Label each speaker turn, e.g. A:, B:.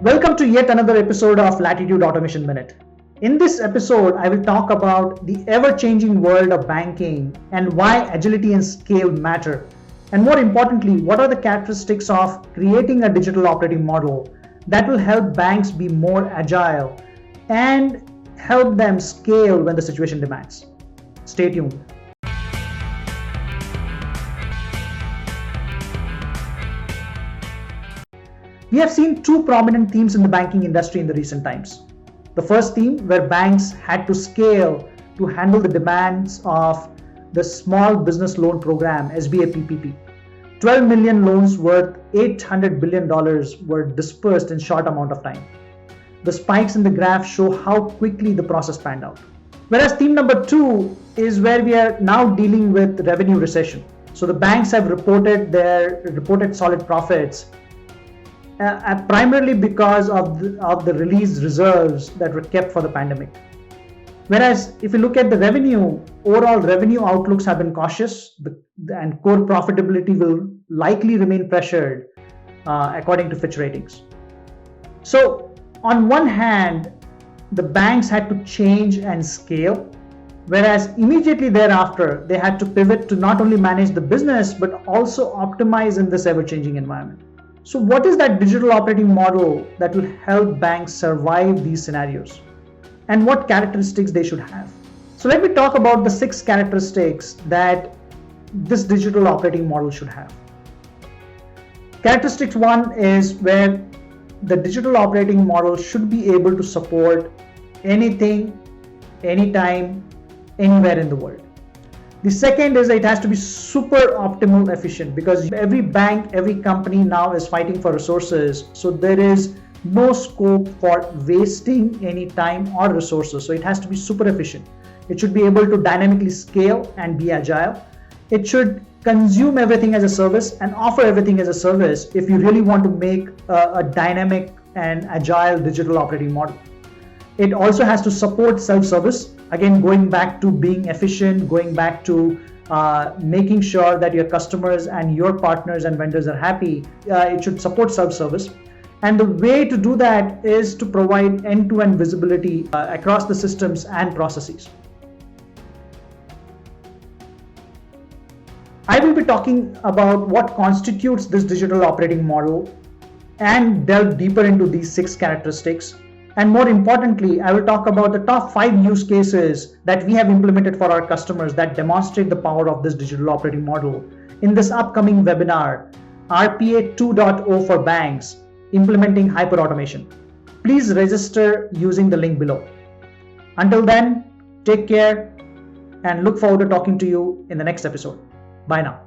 A: Welcome to yet another episode of Lateetud Automation Minute. In this episode, I will talk about the ever-changing world of banking and why agility and scale matter. And more importantly, what are the characteristics of creating a digital operating model that will help banks be more agile and help them scale when the situation demands. Stay tuned. We have seen two prominent themes in the banking industry in the recent times. The first theme, where banks had to scale to handle the demands of the Small Business Loan Program, SBA PPP. 12 million loans worth $800 billion were dispersed in short amount of time. The spikes in the graph show how quickly the process panned out. Whereas theme number two is where we are now dealing with revenue recession. So the banks have reported solid profits, primarily because of the released reserves that were kept for the pandemic. Whereas if you look at the revenue, overall revenue outlooks have been cautious and core profitability will likely remain pressured according to Fitch ratings. So on one hand, the banks had to change and scale, whereas immediately thereafter, they had to pivot to not only manage the business, but also optimize in this ever-changing environment. So what is that digital operating model that will help banks survive these scenarios? And what characteristics they should have? So let me talk about the 6 characteristics that this digital operating model should have. Characteristics 1 is where the digital operating model should be able to support anything, anytime, anywhere in the world. The second is it has to be super optimal efficient, because every bank, every company now is fighting for resources. So there is no scope for wasting any time or resources. So it has to be super efficient. It should be able to dynamically scale and be agile. It should consume everything as a service and offer everything as a service if you really want to make a dynamic and agile digital operating model. It also has to support self-service. Again, going back to being efficient, going back to making sure that your customers and your partners and vendors are happy. It should support self-service. And the way to do that is to provide end-to-end visibility across the systems and processes. I will be talking about what constitutes this digital operating model and delve deeper into these 6 characteristics. And more importantly, I will talk about the top 5 use cases that we have implemented for our customers that demonstrate the power of this digital operating model in this upcoming webinar, RPA 2.0 for banks, implementing hyperautomation. Please register using the link below. Until then, take care and look forward to talking to you in the next episode. Bye now.